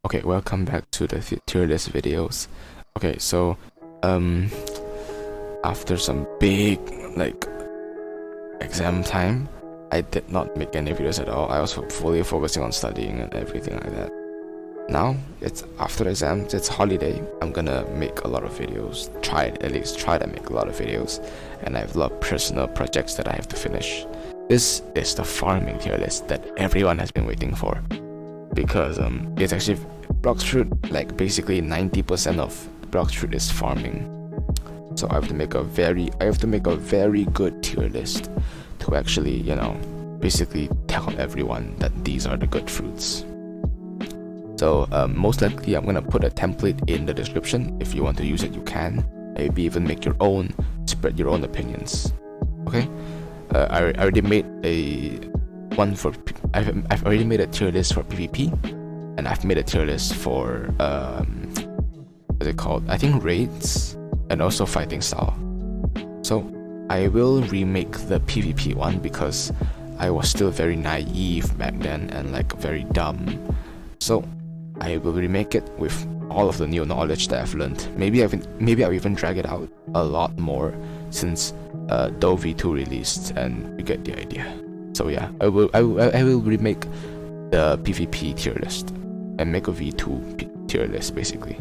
Okay, welcome back to the tier list videos. Okay, so after some big exam time, I did not make any videos at all. I was fully focusing on studying and everything like that. Now it's after exams, it's holiday. I'm gonna make a lot of videos. At least try to make a lot of videos, and I have a lot of personal projects that I have to finish. This is the farming tier list that everyone has been waiting for, because it's actually Blox fruit. Like basically 90% of Blox fruit is farming. So I have to make a very good tier list to actually, basically tell everyone that these are the good fruits. So most likely I'm gonna put a template in the description. If you want to use it, you can. Maybe even make your own, spread your own opinions. Okay. I already made I've already made a tier list for PvP, and I've made a tier list for what's it called? I think raids and also fighting style. So I will remake the PvP one because I was still very naive back then and very dumb. So I will remake it with all of the new knowledge that I've learned. Maybe I'll even drag it out a lot more since Dou V2 released, and you get the idea. So yeah, I will remake the PvP tier list and make a V2 tier list basically.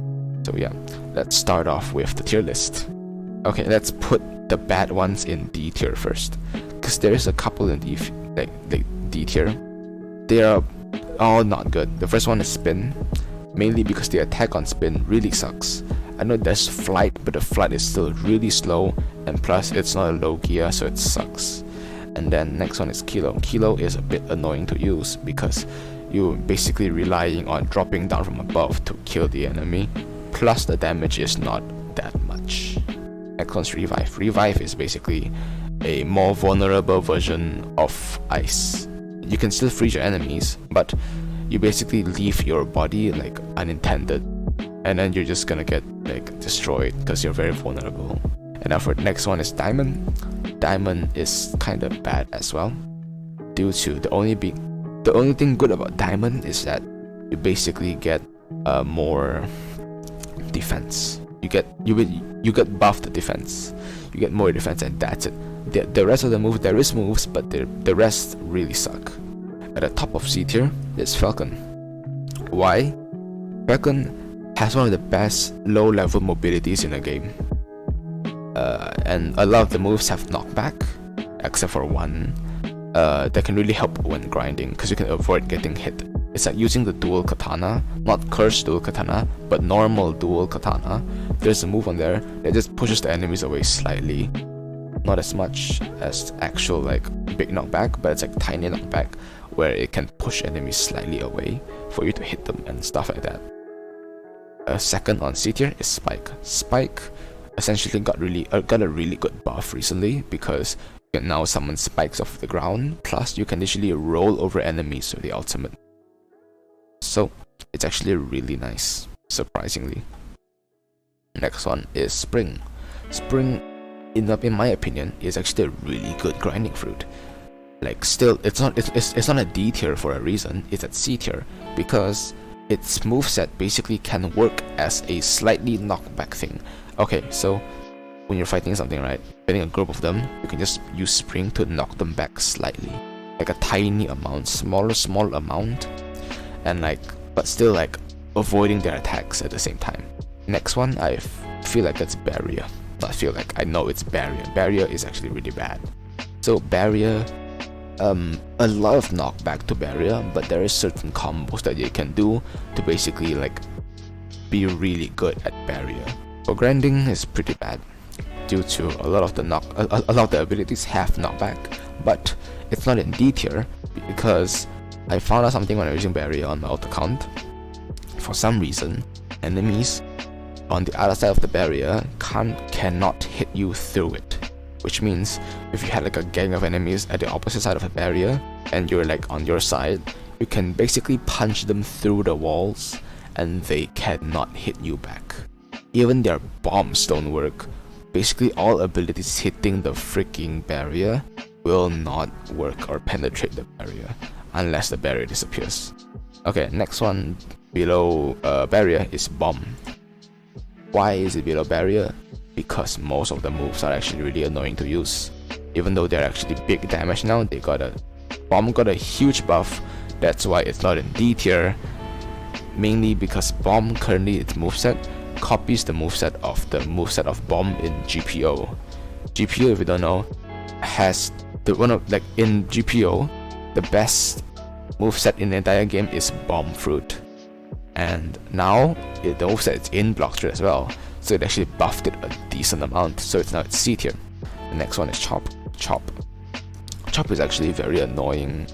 So yeah, let's start off with the tier list. Okay, let's put the bad ones in D tier first, because there is a couple in D tier. They are all not good. The first one is spin, mainly because the attack on spin really sucks. I know there's flight, but the flight is still really slow, and plus it's not a low gear, so it sucks. And then next one is Kilo. Kilo is a bit annoying to use because you're basically relying on dropping down from above to kill the enemy, plus the damage is not that much. Next one's Revive. Revive is basically a more vulnerable version of ice. You can still freeze your enemies, but you basically leave your body unintended, and then you're just gonna get destroyed because you're very vulnerable. And now for the next one is Diamond. Diamond is kind of bad as well, due to the only thing good about Diamond is that you basically get more defense. You get buffed defense. You get more defense, and that's it. The rest of the moves, there is moves, but the rest really suck. At the top of C tier is Falcon. Why? Falcon has one of the best low-level mobilities in the game. And a lot of the moves have knockback, except for one that can really help when grinding, because you can avoid getting hit. It's like using the dual katana, not cursed dual katana, but normal dual katana. There's a move on there that just pushes the enemies away slightly. Not as much as actual big knockback, but it's tiny knockback where it can push enemies slightly away for you to hit them and stuff like that. Second on C tier is Spike. Spike essentially got a really good buff recently, because you can now summon spikes off the ground, plus you can literally roll over enemies with the ultimate. So it's actually really nice, surprisingly. Next one is Spring. Spring, in my opinion, is actually a really good grinding fruit. Still, it's not a D tier for a reason. It's at C tier because its moveset basically can work as a slightly knockback thing. Okay, so when you're fighting something, right, getting a group of them, you can just use Spring to knock them back slightly, a tiny amount, small amount, and but still avoiding their attacks at the same time. Next one, I feel like it's Barrier. I know it's Barrier. Barrier is actually really bad. So Barrier, a lot of knockback to Barrier, but there is certain combos that you can do to basically be really good at Barrier. So grinding is pretty bad, due to a lot of the abilities have knockback, but it's not in D tier because I found out something when I was using Barrier on my alt account. For some reason, enemies on the other side of the barrier cannot hit you through it, which means if you had a gang of enemies at the opposite side of the barrier and you're on your side, you can basically punch them through the walls and they cannot hit you back. Even their bombs don't work. Basically all abilities hitting the freaking barrier will not work or penetrate the barrier unless the barrier disappears. Okay, next one, below barrier is bomb. Why is it below barrier? Because most of the moves are actually really annoying to use. Even though they're actually big damage now, bomb got a huge buff. That's why it's not in D tier. Mainly because bomb currently its moveset copies the moveset of bomb in GPO. GPO, if you don't know, has in GPO, the best moveset in the entire game is bomb fruit. And now the moveset is in Blox as well, so it actually buffed it a decent amount, so it's now at C tier. The next one is Chop. Chop is actually very annoying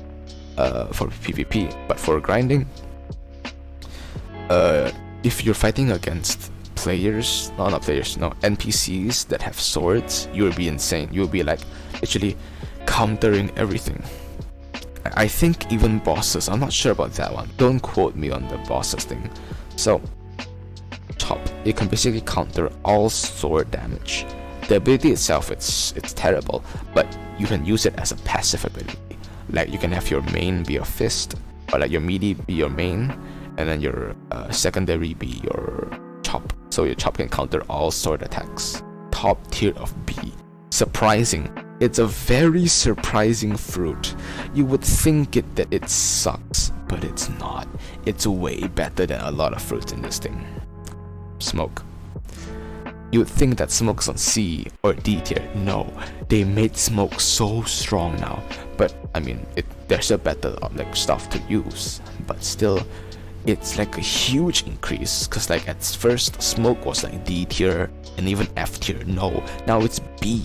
for PvP, but for grinding, if you're fighting against NPCs that have swords, you'll be insane. You'll be like literally countering everything. I think even bosses, I'm not sure about that one, don't quote me on the bosses thing. So Chop, it can basically counter all sword damage. The ability itself, it's terrible, but you can use it as a passive ability. Like you can have your main be your fist, or like your melee be your main, and then your secondary be your Chop. So your Chop can counter all sword attacks. Top tier of B. Surprising. It's a very surprising fruit. You would think that it sucks, but it's not. It's way better than a lot of fruits in this thing. Smoke. You would think that Smoke's on C or D tier. No, they made Smoke so strong now. But I mean, there's still better stuff to use. But still, it's like a huge increase. Cause like at first, Smoke was like D tier and even F tier. No, now it's B.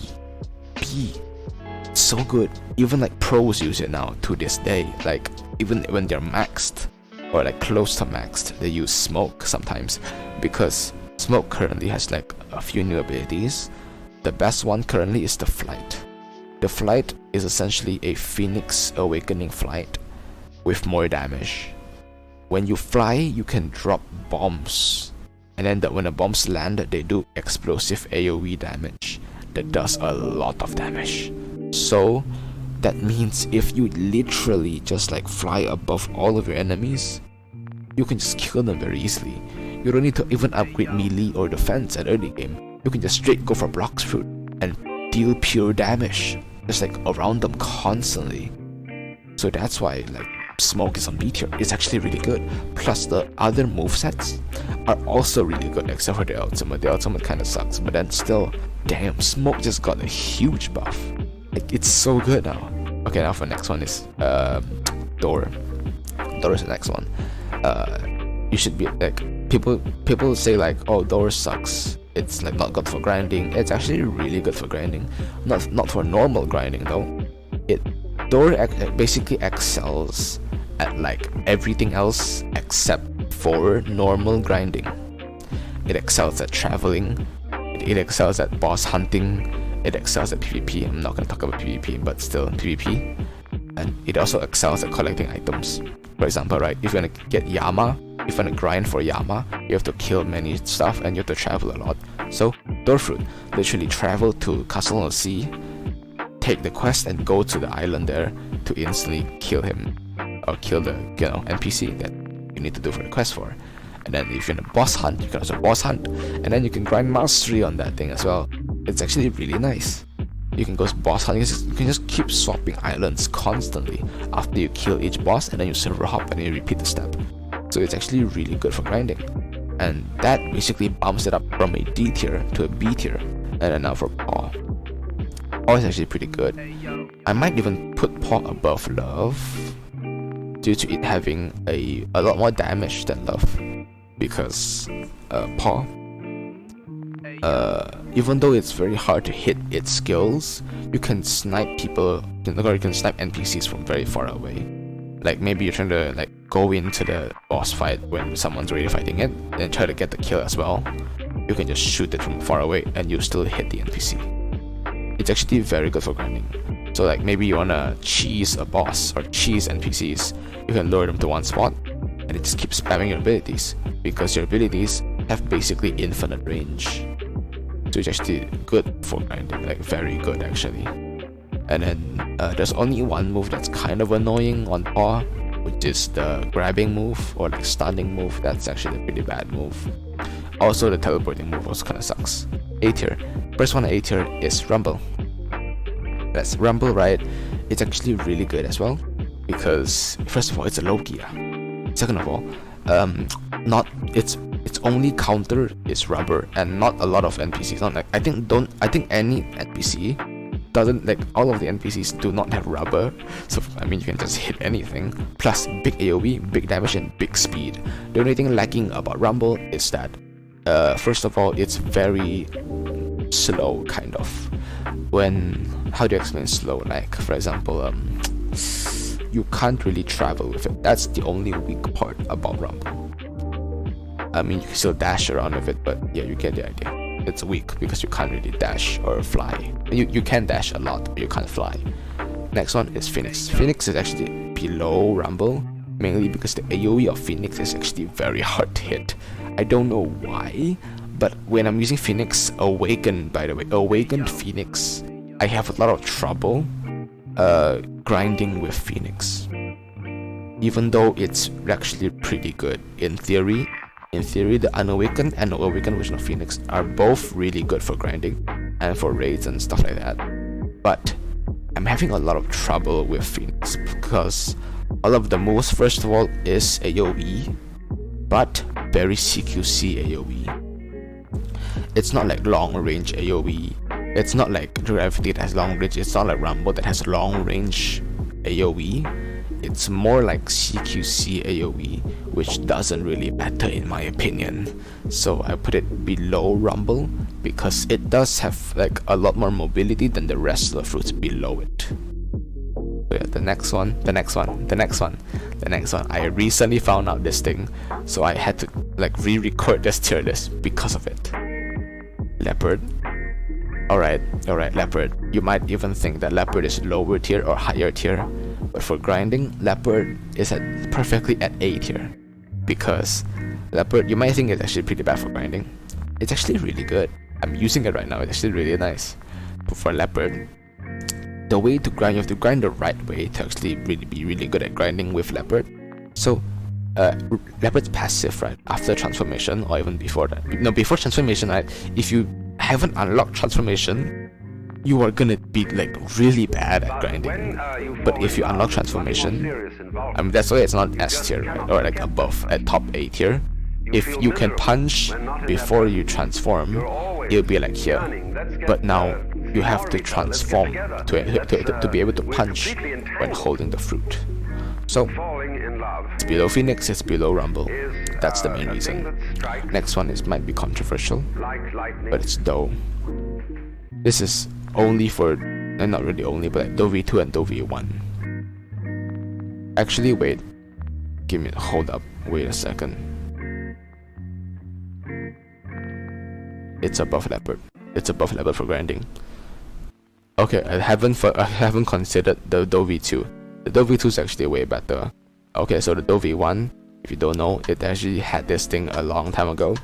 It's so good. Even like pros use it now to this day. Like even when they're maxed or like close to maxed, they use Smoke sometimes, because Smoke currently has like a few new abilities. The best one currently is the Flight. The Flight is essentially a Phoenix Awakening flight with more damage. When you fly, you can drop bombs, and then when the bombs land, they do explosive AoE damage that does a lot of damage. So that means if you literally just like fly above all of your enemies, you can just kill them very easily. You don't need to even upgrade melee or defense at early game. You can just straight go for Blox fruit and deal pure damage just like around them constantly. So that's why like Smoke is on B tier. It's actually really good. Plus the other movesets are also really good, except for the ultimate. The ultimate kind of sucks, but then still, damn, Smoke just got a huge buff. Like it's so good now. Okay, now for the next one is Door. Door is the next one. You should be like, people say like, oh, Door sucks, it's like not good for grinding. It's actually really good for grinding. Not for normal grinding though. Door basically excels at like everything else except for normal grinding. It excels at traveling, it excels at boss hunting, it excels at PvP. I'm not gonna talk about PvP, but still PvP. And it also excels at collecting items. For example, right, if you wanna get Yama, if you wanna grind for Yama, you have to kill many stuff and you have to travel a lot. So Door Fruit, literally travel to Castle of Sea, take the quest and go to the island there to instantly kill him, or kill the NPC that you need to do for the quest for. And then if you're in a boss hunt, you can also boss hunt, and then you can grind mastery on that thing as well. It's actually really nice. You can go boss hunting. You can just keep swapping islands constantly after you kill each boss, and then you server hop and you repeat the step. So it's actually really good for grinding, and that basically bumps it up from a D tier to a B tier. And then now for Paw. Paw is actually pretty good. I might even put Paw above Love due to it having a lot more damage than Love, because Paw, even though it's very hard to hit its skills, you can snipe people, or you can snipe NPCs from very far away. Like maybe you're trying to like go into the boss fight when someone's already fighting it and try to get the kill as well. You can just shoot it from far away and you still hit the NPC. It's actually very good for grinding. So like maybe you wanna cheese a boss or cheese NPCs, you can lure them to one spot and it just keeps spamming your abilities, because your abilities have basically infinite range. So it's actually good for grinding, like very good actually. And then there's only one move that's kind of annoying on Paw, which is the grabbing move or like stunning move. That's actually a pretty bad move. Also, the teleporting move also kind of sucks. A tier. First one at A tier is Rumble. That's Rumble, right? It's actually really good as well because first of all, it's a low gear. Second of all, not its only counter is rubber, and not a lot of NPCs. Not like I think any NPC doesn't, like all of the NPCs do not have rubber. So I mean, you can just hit anything. Plus big AOE, big damage, and big speed. The only thing lacking about Rumble is that first of all, it's very slow, kind of. How do you explain slow? Like for example, you can't really travel with it. That's the only weak part about Rumble. I mean, you can still dash around with it, but yeah, you get the idea. It's weak because you can't really dash or fly. You can dash a lot, but you can't fly. Next one is Phoenix. Phoenix is actually below Rumble, mainly because the AoE of Phoenix is actually very hard to hit. I don't know why, but when I'm using Phoenix Awakened, by the way, Awakened Phoenix, I have a lot of trouble grinding with Phoenix. Even though it's actually pretty good in theory. In theory, the Unawakened and the Awakened version of Phoenix are both really good for grinding and for raids and stuff like that. But I'm having a lot of trouble with Phoenix because all of the moves, first of all, is AoE, but very CQC AoE. It's not like long range AoE. It's not like Gravity that has long range. It's not like Rumble that has long range AoE. It's more like CQC AoE, which doesn't really matter in my opinion. So I put it below Rumble because it does have like a lot more mobility than the rest of the fruits below it. So yeah, the next one. I recently found out this thing, so I had to like re-record this tier list because of it. Leopard. Alright, Leopard. You might even think that Leopard is lower tier or higher tier, but for grinding, Leopard is perfectly at A tier. Because Leopard, you might think it's actually pretty bad for grinding. It's actually really good. I'm using it right now, it's actually really nice. But for Leopard, the way to grind, you have to grind the right way to actually really be really good at grinding with Leopard. So, Leopard's passive, right, after transformation, or even before that. No, before transformation, right, if you haven't unlocked transformation, you are gonna be like really bad at grinding. But if you unlock transformation, I mean, that's why it's not S tier, right, or like above, at top A tier. If you can punch before you transform, it'll be like here. But now you have to transform to be able to punch when holding the fruit. So it's below Phoenix, it's below Rumble. That's the main reason. Next one might be controversial, but it's Doe. This is only for, and not really only, but like Doe V2 and Doe V1. Actually, wait. Hold up. Wait a second. It's above Leopard. It's above Leopard for grinding. Okay, I haven't considered the Doe V2. The Doe V2 is actually way better. Okay, so the Doe V1, if you don't know, it actually had this thing a long time ago.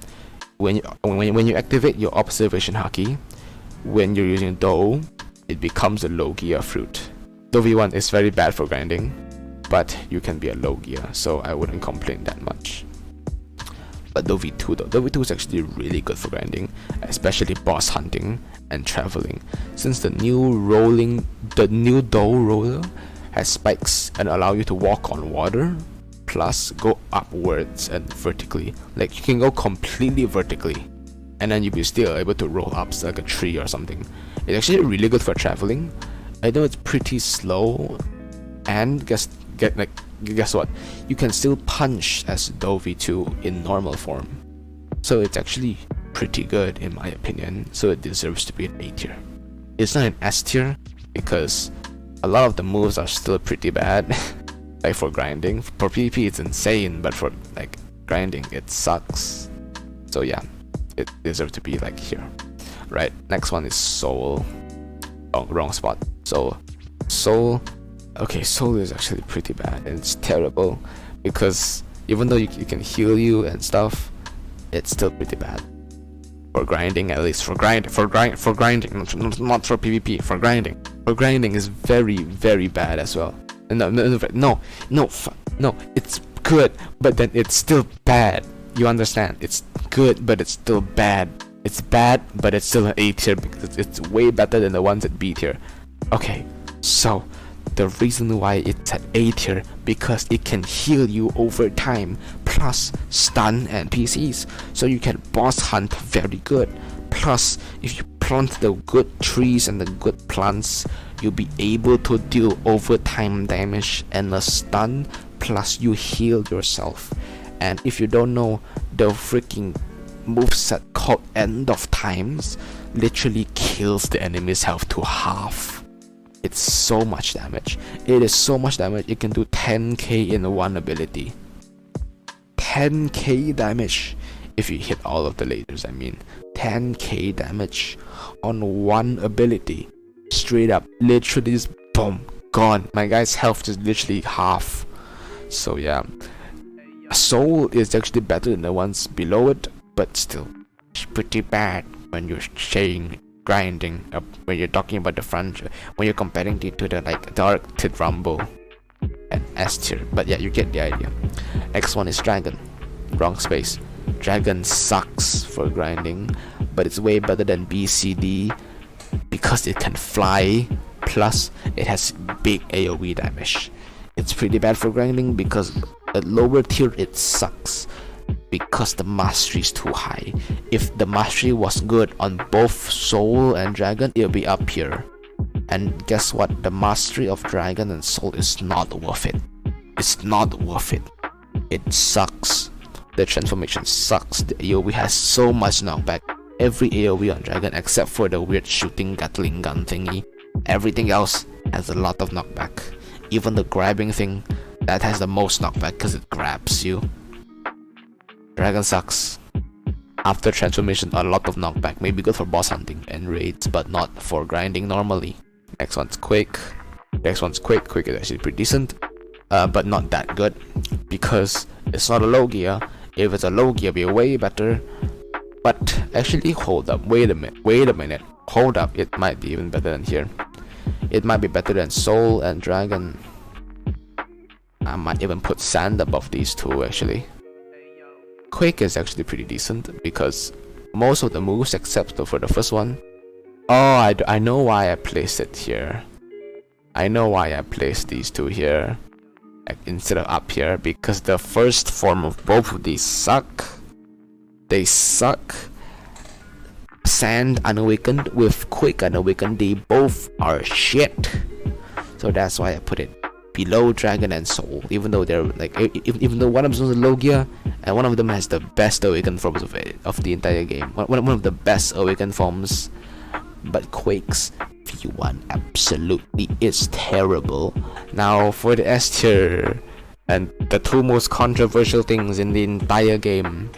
When you activate your observation haki, when you're using Doe, it becomes a low gear fruit. Doe V1 is very bad for grinding, but you can be a low gear, so I wouldn't complain that much. But Doe V2 though, Doe V2 is actually really good for grinding, especially boss hunting and traveling, since the new Doe roller has spikes and allow you to walk on water, plus go upwards and vertically. Like you can go completely vertically, and then you'll be still able to roll up like a tree or something. It's actually really good for traveling. I know it's pretty slow, and guess what? You can still punch as Doe V2 in normal form. So it's actually pretty good in my opinion. So it deserves to be an A tier. It's not an S tier because a lot of the moves are still pretty bad. Like for grinding, for PvP it's insane, but for like grinding it sucks. So yeah, it deserves to be like here. Right, next one is Soul. Oh, wrong spot. Soul. Okay, Soul is actually pretty bad, and it's terrible because even though you can heal you and stuff, it's still pretty bad for grinding. At least for grinding, not for PvP. For grinding is very, very bad as well. No, it's good, but then it's still bad. You understand? It's good, but it's still bad. It's bad, but it's still an A tier because it's way better than the ones at B tier. Okay, so the reason why it's at A tier because it can heal you over time, plus stun NPCs, so you can boss hunt very good. Plus, if you plant the good trees and the good plants, you'll be able to deal overtime damage and a stun, plus you heal yourself. And if you don't know, the freaking moveset called End of Times literally kills the enemy's health to half. It's so much damage. It is so much damage. It can do 10k in one ability. 10k damage if you hit all of the lasers. I mean, 10k damage on one ability. Straight up, literally just boom, gone. My guy's health is literally half. So yeah, Soul is actually better than the ones below it, but still pretty bad when you're saying grinding when you're talking about the front, when you're comparing it to the like Dark Tid Rumble and S tier. But yeah, you get the idea. Next one is Dragon. Wrong space. Dragon sucks for grinding, but it's way better than BCD because it can fly, plus it has big AoE damage. It's pretty bad for grinding because at lower tier it sucks because the mastery is too high. If the mastery was good on both Soul and Dragon, it'll be up here. And guess what? The mastery of Dragon and Soul is not worth it. It's not worth it. It sucks. The transformation sucks. The AoE has so much knockback. Every AoE on Dragon except for the weird shooting Gatling gun thingy, everything else has a lot of knockback. Even the grabbing thing, that has the most knockback because it grabs you. Dragon sucks. After transformation, a lot of knockback. Maybe good for boss hunting and raids, but not for grinding normally. Next one's Quake. Quake is actually pretty decent, but not that good because it's not a low gear. If it's a low gear, it'll be way better. But actually, hold up. Wait a minute. Hold up. It might be even better than here. It might be better than Soul and Dragon. I might even put Sand above these two actually. Quake is actually pretty decent because most of the moves except for the first one. Oh, I know why I placed it here. I know why I placed these two here instead of up here, because the first form of both of these suck. They suck. Sand Unawakened with Quake Unawakened, they both are shit. So that's why I put it below Dragon and Soul, even though they're like, even though one of them is low gear and one of them has the best awakened forms of the entire game. One of the best awakened forms, but Quake's V1 absolutely is terrible. Now for the S tier and the two most controversial things in the entire game.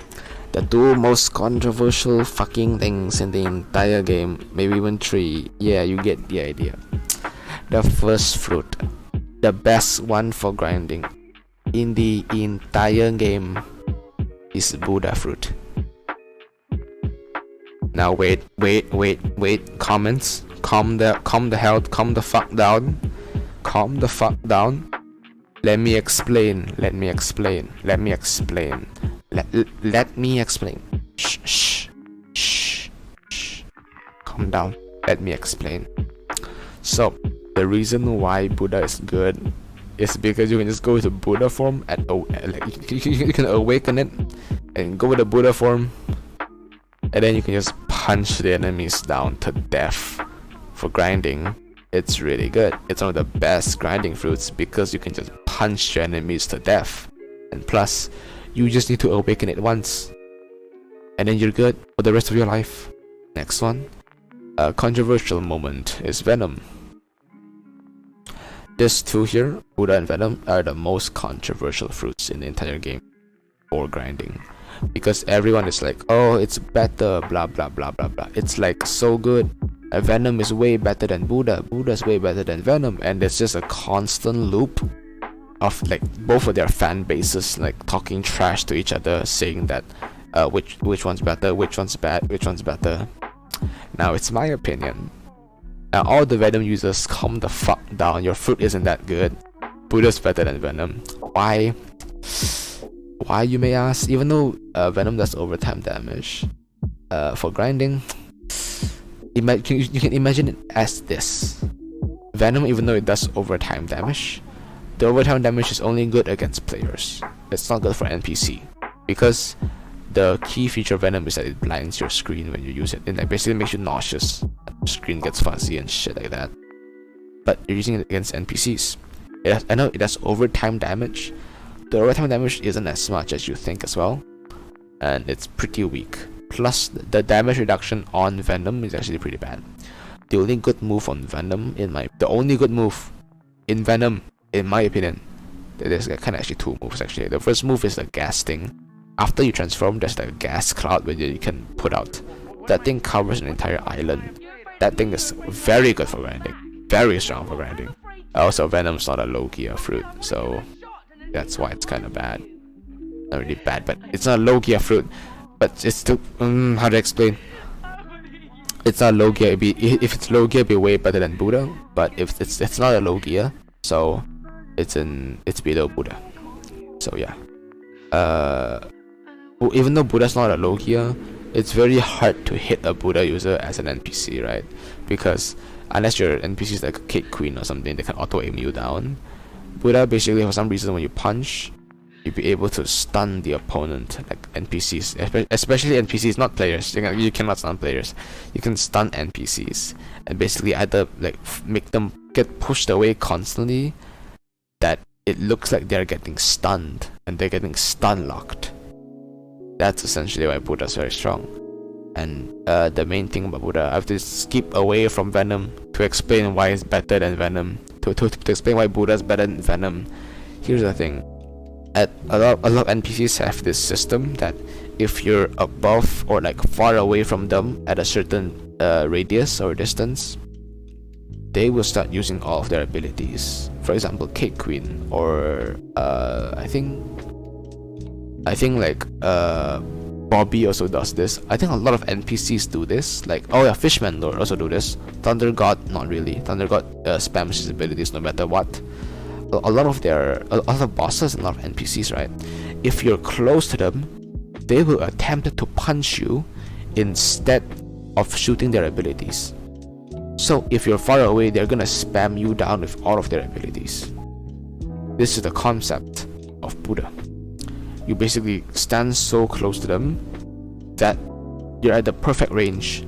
The two most controversial fucking things in the entire game, maybe even three. Yeah, you get the idea. The first fruit, the best one for grinding in the entire game, is Buddha fruit. Now wait, comments, calm the fuck down. Let me explain. Shh. Calm down. Let me explain. So, the reason why Buddha is good is because you can just go with the Buddha form at you can awaken it and go with the Buddha form, and then you can just punch the enemies down to death. For grinding, it's really good. It's one of the best grinding fruits because you can just punch your enemies to death, and plus you just need to awaken it once and then you're good for the rest of your life. Next one, a controversial moment, is Venom. These two here, Buddha and Venom, are the most controversial fruits in the entire game for grinding, because everyone is like, oh, it's better, blah blah blah blah blah. It's like so good. Venom is way better than Buddha. Buddha is way better than Venom, and it's just a constant loop of like both of their fan bases like talking trash to each other, saying that which one's better, which one's bad, which one's better. Now it's my opinion. Now all the Venom users, calm the fuck down. Your fruit isn't that good. Buddha's better than Venom. Why? Why, you may ask? Even though Venom does overtime damage, for grinding, you can imagine it as this. Venom, even though it does overtime damage, the overtime damage is only good against players. It's not good for NPC, because the key feature of Venom is that it blinds your screen when you use it, and that basically makes you nauseous. The screen gets fuzzy and shit like that. But you're using it against NPCs. I know it has overtime damage. The overtime damage isn't as much as you think as well, and it's pretty weak. Plus, the damage reduction on Venom is actually pretty bad. The only good move on Venom, in my opinion, there's kind of actually two moves actually. The first move is the gas thing. After you transform, there's like a gas cloud where you can put out. That thing covers an entire island. That thing is very good for grinding. Very strong for grinding. Also, Venom's not a low gear fruit, so that's why it's kind of bad. Not really bad, but it's not a low gear fruit. But it's still, how to explain? It's not low gear. If it's low gear, it'd be way better than Buddha. But if it's not a low gear, so it's below Buddha. So yeah. Even though Buddha's not a low gear, it's very hard to hit a Buddha user as an NPC, right? Because unless your NPC is like a Cake Queen or something, they can auto aim you down. Buddha, basically, for some reason, when you punch, you'll be able to stun the opponent, like NPCs, especially NPCs, not players. You cannot stun players. You can stun NPCs and basically either like make them get pushed away constantly, that it looks like they're getting stunned and they're getting stun locked. That's essentially why Buddha's very strong. And the main thing about Buddha, I have to skip away from Venom to explain why it's better than Venom. To explain why Buddha's better than Venom. Here's the thing. A lot of NPCs have this system that if you're above or like far away from them at a certain radius or distance, they will start using all of their abilities. For example, Cake Queen, or I think like Bobby also does this. I think a lot of NPCs do this. Like, oh yeah, Fishman Lord also do this. Thunder God, not really. Thunder God spams his abilities no matter what. A lot of bosses and a lot of NPCs, right? If you're close to them, they will attempt to punch you instead of shooting their abilities. So if you're far away, they're gonna spam you down with all of their abilities. This is the concept of Buddha. You basically stand so close to them that you're at the perfect range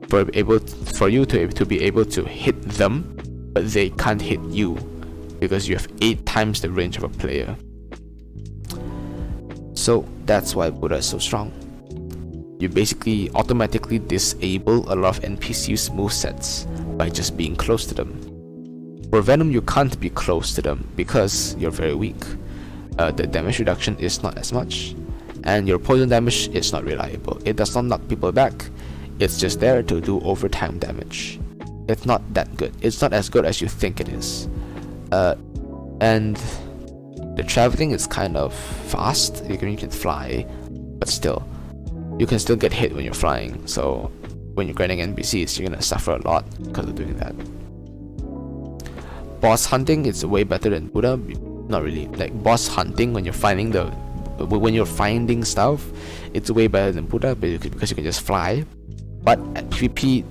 for you to be able to hit them, but they can't hit you because you have 8 times the range of a player. So that's why Buddha is so strong. You basically automatically disable a lot of NPCs' movesets by just being close to them. For Venom, you can't be close to them because you're very weak. The damage reduction is not as much, and your poison damage is not reliable. It does not knock people back. It's just there to do overtime damage. It's not that good. It's not as good as you think it is. And the traveling is kind of fast. You can fly, but still, you can still get hit when you're flying. So when you're grinding NPCs, you're gonna suffer a lot because of doing that. Boss hunting is way better than Buddha. Not really. Like boss hunting, when you're finding stuff, it's way better than Buddha because you can just fly. But at PvP,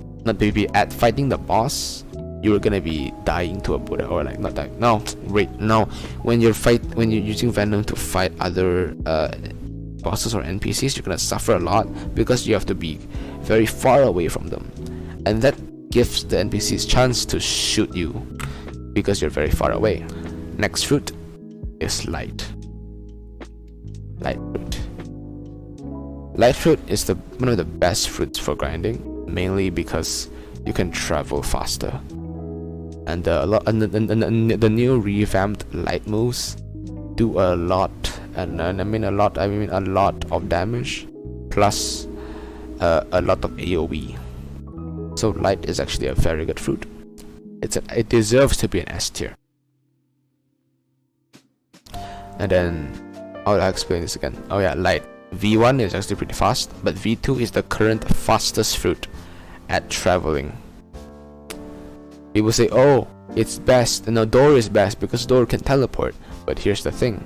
at fighting the boss, you're gonna be dying to a Buddha, or like not dying. No, wait, no. When you're using Venom to fight other bosses or NPCs, you're gonna suffer a lot because you have to be very far away from them, and that gives the NPCs chance to shoot you because you're very far away. Next fruit is light. Light fruit is one of the best fruits for grinding, mainly because you can travel faster, and the new revamped light moves do a lot, and I mean a lot of damage, plus a lot of AoE. So light is actually a very good fruit. It deserves to be an S tier. And then I'll explain this again. Oh yeah, light. V1 is actually pretty fast, but V2 is the current fastest fruit at traveling. People say, oh, it's best. No, door is best because door can teleport. But here's the thing,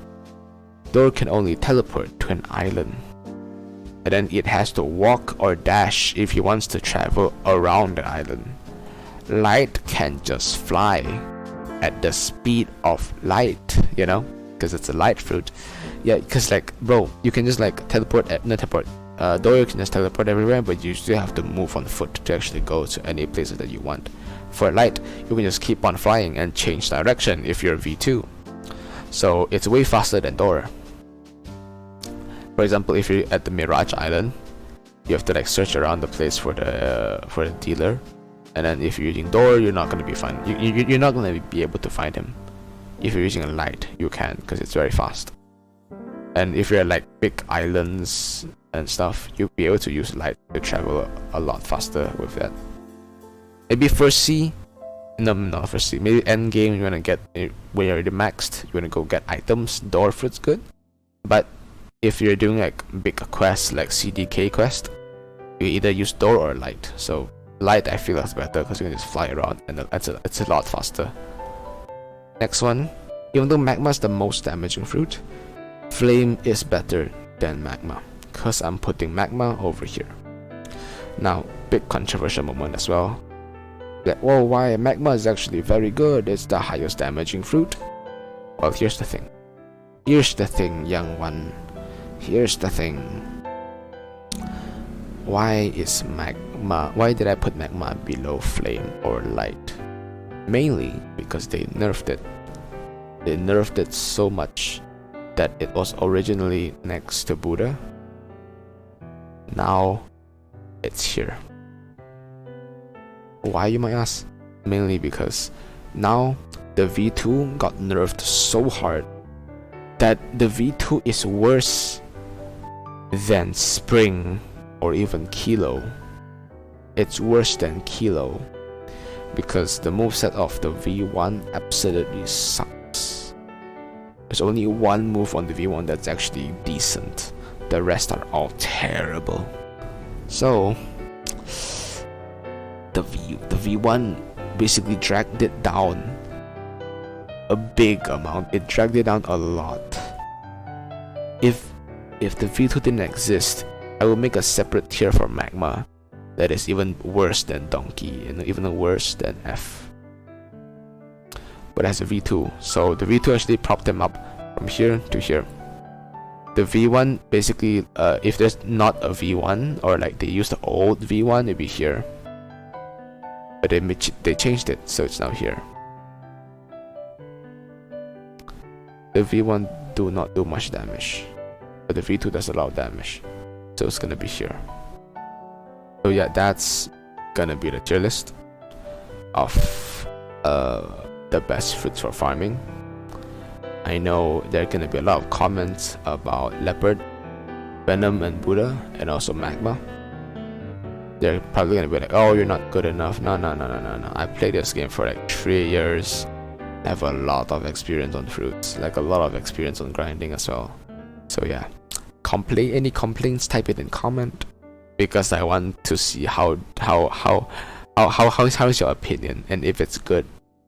door can only teleport to an island, and then it has to walk or dash if he wants to travel around the island. Light can just fly at the speed of light, you know, because it's a light fruit. Yeah, because like, bro, you can just like teleport at, not teleport, door you can just teleport everywhere, but you still have to move on foot to actually go to any places that you want. For light, you can just keep on flying and change direction if you're V2. So it's way faster than door. For example, if you're at the Mirage Island, you have to like search around the place for the dealer, and then if you're using door, you're not gonna be fine. You're not gonna be able to find him. If you're using a light, you can, because it's very fast. And if you're at like big islands and stuff, you'll be able to use light to travel a lot faster with that. Maybe first C, no, not first C. Maybe end game. You wanna get, when you're already maxed, you wanna go get items. Door fruit's good, but if you're doing like big quests like CDK quest, you either use door or light. So light I feel is better because you can just fly around, and it's a lot faster. Next one, even though magma is the most damaging fruit, flame is better than magma, because I'm putting magma over here. Now, big controversial moment as well. Like, whoa, why magma is actually very good, it's the highest damaging fruit. Well, here's the thing. Here's the thing, young one. Here's the thing. Why is magma, why did I put magma below flame or light? Mainly because they nerfed it. They nerfed it so much that it was originally next to Buddha. Now it's here. Why, you might ask? Mainly because now the V2 got nerfed so hard that the V2 is worse than Spring or even Kilo. It's worse than Kilo because the moveset of the V1 absolutely sucks. There's only one move on the V1 that's actually decent. The rest are all terrible. So the V1 basically dragged it down a big amount. It dragged it down a lot. If the V2 didn't exist, I will make a separate tier for magma that is even worse than donkey and even worse than F. But as a V2, so the V2 actually propped them up from here to here. The V1 basically, if there's not a V1, or like they used the old V1, it'd be here. But they changed it, so it's now here. The V1 do not do much damage, but the V2 does a lot of damage, so it's gonna be here. So yeah, that's gonna be the tier list of the best fruits for farming. I know there are gonna be a lot of comments about leopard, venom, and Buddha, and also magma. They're probably gonna be like, oh, you're not good enough. No. I played this game for like 3 years. I have a lot of experience on fruits, like a lot of experience on grinding as well. So yeah, any complaints, type it in comment, because I want to see how is your opinion, and if it's good,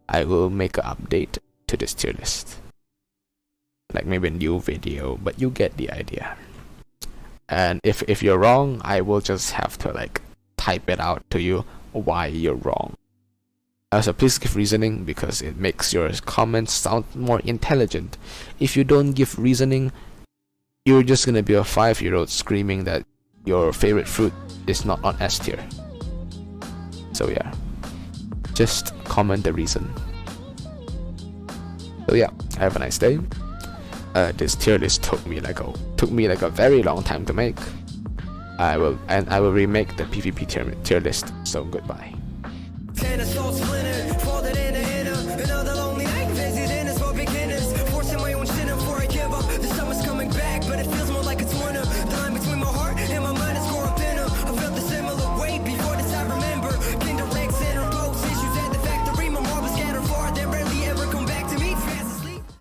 I will make an update to this tier list, like maybe a new video, but you get the idea. And if you're wrong, I will just have to like type it out to you why you're wrong. So please give reasoning, because it makes your comments sound more intelligent. If you don't give reasoning, you're just gonna be a 5-year-old screaming that your favorite fruit is not on S tier. So yeah, just comment the reason. So yeah, have a nice day. This tier list took me like a very long time to make. I will remake the PvP tier list. So goodbye.